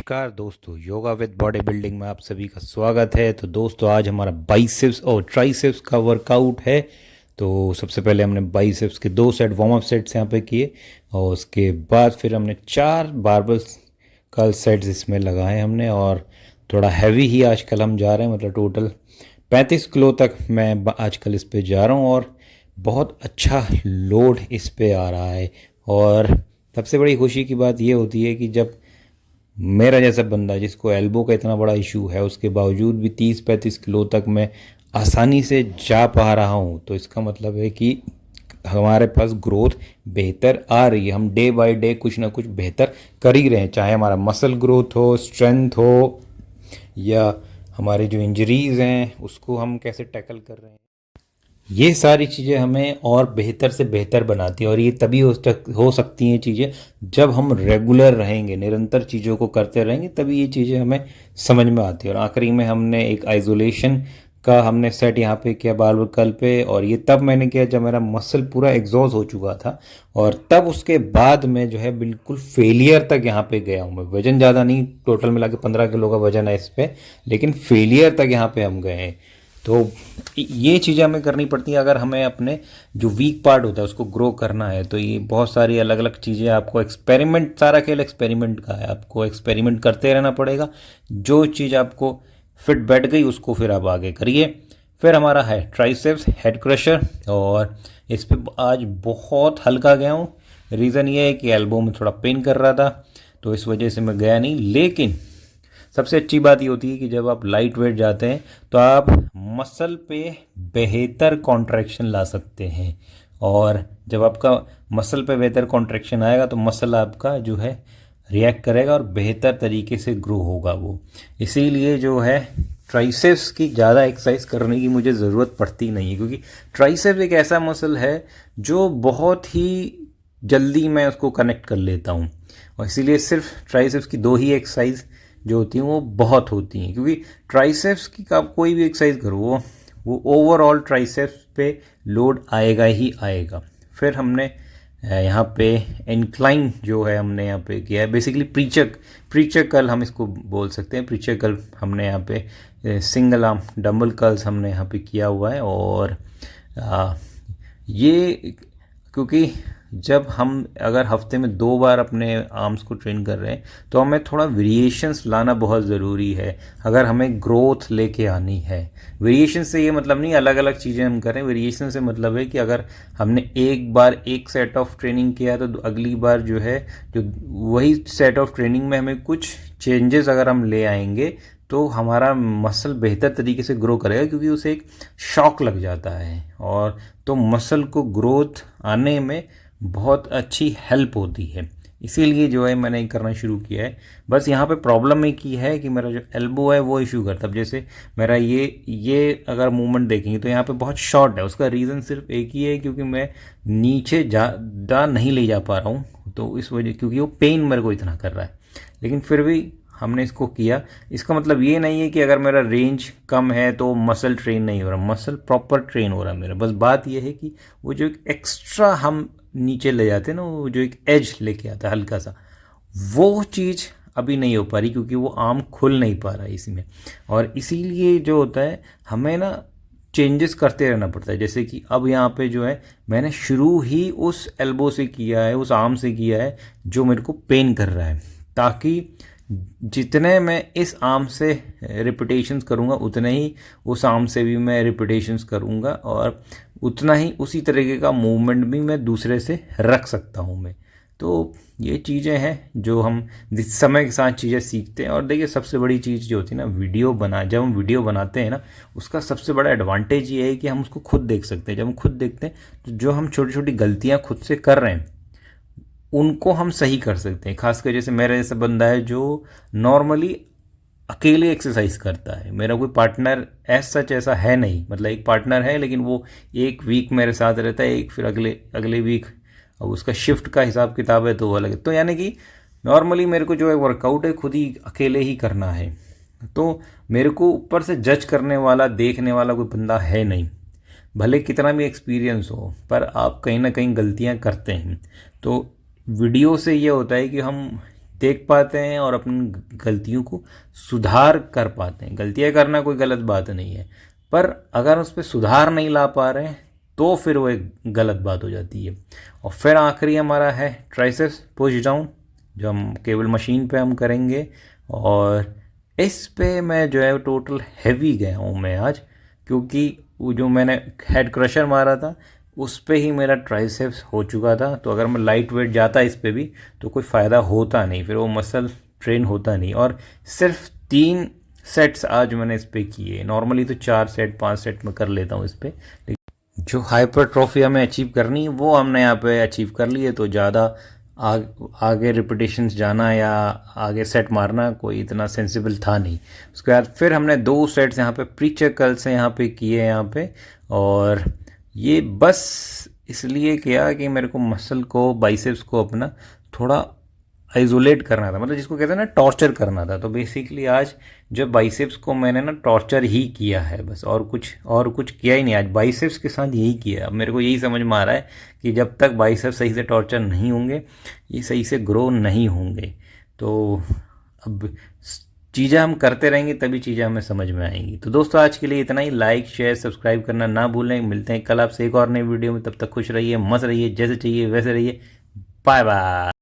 नमस्कार दोस्तों, yoga with body building में आप सभी का स्वागत है। तो दोस्तों, आज हमारा बाइसेप्स और ट्राइसेप्स का वर्कआउट है। तो सबसे पहले हमने बाइसेप्स के 2 सेट वार्म अप सेट्स यहाँ पे किए और उसके बाद फिर हमने 4 बारबल्स कर्ल सेट्स इसमें लगाए हमने। और थोड़ा हैवी ही आजकल हम जा रहे हैं, मतलब टोटल 35 किलो तक मैं आजकल इस पे जा रहा हूँ और बहुत अच्छा लोड इस पे आ रहा है। और सबसे बड़ी खुशी की बात ये होती है कि जब मेरा जैसा बंदा जिसको एल्बो का इतना बड़ा इशू है, उसके बावजूद भी 30-35 किलो तक मैं आसानी से जा पा रहा हूँ, तो इसका मतलब है कि हमारे पास ग्रोथ बेहतर आ रही है। हम डे बाय डे कुछ ना कुछ बेहतर कर ही रहे हैं, चाहे हमारा मसल ग्रोथ हो, स्ट्रेंथ हो, या हमारे जो इंजरीज़ हैं उसको हम कैसे टैकल कर रहे हैं। ये सारी चीज़ें हमें और बेहतर से बेहतर बनाती हैं। और ये तभी हो सकती हैं चीज़ें जब हम रेगुलर रहेंगे, निरंतर चीज़ों को करते रहेंगे, तभी ये चीज़ें हमें समझ में आती है। और आखिरी में हमने एक आइसोलेशन का हमने सेट यहाँ पे किया बारबल कर्ल पे, और ये तब मैंने किया जब मेरा मसल पूरा एग्जॉस्ट हो चुका था। और तब उसके बाद मैं जो है बिल्कुल फेलियर तक यहाँ पे गया हूँ। मैं वज़न ज़्यादा नहीं, टोटल मिला के 15 किलो का वज़न है इस पर, लेकिन फेलियर तक यहाँ पे हम गए हैं। तो ये चीज़ें हमें करनी पड़ती हैं अगर हमें अपने जो वीक पार्ट होता है उसको ग्रो करना है। तो ये बहुत सारी अलग अलग चीज़ें, आपको एक्सपेरिमेंट, सारा खेल एक्सपेरिमेंट का है, आपको एक्सपेरिमेंट करते रहना पड़ेगा। जो चीज़ आपको फिट बैठ गई उसको फिर आप आगे करिए। फिर हमारा है ट्राइसेप्स हेड क्रशर, और इस पे आज बहुत हल्का गया हूँ। रीज़न ये है कि एल्बो में थोड़ा पेन कर रहा था, तो इस वजह से मैं गया नहीं। लेकिन सबसे अच्छी बात ये होती है कि जब आप लाइट वेट जाते हैं तो आप मसल पे बेहतर कॉन्ट्रैक्शन ला सकते हैं। और जब आपका मसल पे बेहतर कॉन्ट्रैक्शन आएगा तो मसल आपका जो है रिएक्ट करेगा और बेहतर तरीके से ग्रो होगा वो। इसीलिए जो है ट्राइसेप्स की ज़्यादा एक्सरसाइज करने की मुझे ज़रूरत पड़ती नहीं है, क्योंकि ट्राइसेप्स एक ऐसा मसल है जो बहुत ही जल्दी मैं उसको कनेक्ट कर लेता हूँ। और इसीलिए सिर्फ ट्राइसेप्स की 2 ही एक्सरसाइज जो होती हैं वो बहुत होती हैं, क्योंकि ट्राइसेप्स की आप कोई भी एक्सरसाइज करो वो ओवरऑल ट्राइसेप्स पे लोड आएगा ही आएगा। फिर हमने यहाँ पे इंक्लाइन जो है हमने यहाँ पे किया है, बेसिकली प्रीचर कर्ल हम इसको बोल सकते हैं। प्रीचर कर्ल हमने यहाँ पे सिंगल आर्म डंबल कर्ल्स हमने यहाँ पे किया हुआ है। और ये क्योंकि जब हम अगर हफ्ते में 2 बार अपने आर्म्स को ट्रेन कर रहे हैं तो हमें थोड़ा वेरिएशंस लाना बहुत ज़रूरी है अगर हमें ग्रोथ लेके आनी है। वेरिएशन से ये मतलब नहीं अलग अलग चीज़ें हम करें, वेरिएशन से मतलब है कि अगर हमने एक बार एक सेट ऑफ ट्रेनिंग किया तो अगली बार जो है जो वही सेट ऑफ ट्रेनिंग में हमें कुछ चेंजेस अगर हम ले आएंगे तो हमारा मसल बेहतर तरीके से ग्रो करेगा, क्योंकि उसे एक शॉक लग जाता है। और तो मसल को ग्रोथ आने में बहुत अच्छी हेल्प होती है। इसीलिए जो है मैंने करना शुरू किया है। बस यहाँ पे प्रॉब्लम एक ही है कि मेरा जो एल्बो है वो इशू करता है। अब जैसे मेरा ये अगर मूवमेंट देखेंगे तो यहाँ पे बहुत शॉर्ट है। उसका रीज़न सिर्फ एक ही है, क्योंकि मैं नीचे ज़्यादा नहीं ले जा पा रहा हूँ, तो इस वजह, क्योंकि वो पेन मेरे को इतना कर रहा है। लेकिन फिर भी हमने इसको किया। इसका मतलब ये नहीं है कि अगर मेरा रेंज कम है तो मसल ट्रेन नहीं हो रहा, मसल प्रॉपर ट्रेन हो रहा है मेरा। बस बात ये है कि वो जो एक एक्स्ट्रा हम नीचे ले जाते हैं ना, वो जो एक एज लेके आता है हल्का सा, वो चीज़ अभी नहीं हो पा रही, क्योंकि वो आर्म खुल नहीं पा रहा है इसमें। और इसीलिए जो होता है हमें ना चेंजेस करते रहना पड़ता है। जैसे कि अब यहाँ पे जो है मैंने शुरू ही उस एल्बो से किया है, उस आर्म से किया है जो मेरे को पेन कर रहा है, ताकि जितने मैं इस आर्म से रिपीटेशंस करूँगा उतने ही उस आर्म से भी मैं रिपीटेशंस करूँगा, और उतना ही उसी तरीके का मूवमेंट भी मैं दूसरे से रख सकता हूँ मैं। तो ये चीज़ें हैं जो हम समय के साथ चीज़ें सीखते हैं। और देखिए, सबसे बड़ी चीज़ जो होती है ना, जब हम वीडियो बनाते हैं ना, उसका सबसे बड़ा एडवांटेज ये है कि हम उसको खुद देख सकते हैं। जब हम खुद देखते हैं तो जो हम छोटी छोटी गलतियाँ खुद से कर रहे हैं उनको हम सही कर सकते हैं। खासकर जैसे मेरा जैसा बंदा है जो नॉर्मली अकेले एक्सरसाइज करता है, मेरा कोई पार्टनर सच ऐसा है नहीं। मतलब एक पार्टनर है, लेकिन वो एक वीक मेरे साथ रहता है, एक फिर अगले वीक, अब उसका शिफ्ट का हिसाब किताब है तो वो अलग है। तो यानी कि नॉर्मली मेरे को जो है वर्कआउट है खुद ही अकेले ही करना है। तो मेरे को ऊपर से जज करने वाला, देखने वाला कोई बंदा है नहीं। भले कितना भी एक्सपीरियंस हो, पर आप कहीं ना कहीं गलतियां करते हैं। तो वीडियो से ये होता है कि हम देख पाते हैं और अपनी गलतियों को सुधार कर पाते हैं। गलतियाँ करना कोई गलत बात नहीं है, पर अगर उस पर सुधार नहीं ला पा रहे हैं तो फिर वो एक गलत बात हो जाती है। और फिर आखिरी हमारा है ट्राइसेप्स पुश डाउन, जो हम केवल मशीन पे हम करेंगे। और इस पे मैं जो है टोटल हैवी गया हूँ मैं आज, क्योंकि वो जो मैंने हेड क्रशर मारा था उस पे ही मेरा ट्राइसेप्स हो चुका था। तो अगर मैं लाइट वेट जाता इस पे भी तो कोई फ़ायदा होता नहीं, फिर वो मसल ट्रेन होता नहीं। और सिर्फ 3 सेट्स आज मैंने इस पे किए। नॉर्मली तो 4 सेट 5 सेट में कर लेता हूँ इस पे, लेकिन जो हाइपरट्रॉफी हमें अचीव करनी है वो हमने यहाँ पे अचीव कर ली है। तो ज़्यादा आगे रिपीटेशंस जाना या आगे सेट मारना कोई इतना सेंसिबल था नहीं। उसके बाद फिर हमने 2 सेट्स यहाँ पे प्रीचर कर्ल से यहाँ पे किए यहाँ पे। और ये बस इसलिए किया कि मेरे को मसल को, बाइसेप्स को अपना थोड़ा आइसोलेट करना था, मतलब जिसको कहते हैं ना टॉर्चर करना था। तो बेसिकली आज जो बाइसेप्स को मैंने ना टॉर्चर ही किया है बस, और कुछ किया ही नहीं। आज बाइसेप्स के साथ यही किया। अब मेरे को यही समझ में आ रहा है कि जब तक बाइसेप्स सही से टॉर्चर नहीं होंगे ये सही से ग्रो नहीं होंगे। तो अब चीज़ें हम करते रहेंगे तभी चीज़ें हमें समझ में आएंगी। तो दोस्तों आज के लिए इतना ही। लाइक शेयर सब्सक्राइब करना ना भूलें। मिलते हैं कल आपसे एक और नई वीडियो में। तब तक खुश रहिए, मस्त रहिए, जैसे चाहिए वैसे रहिए। Bye bye.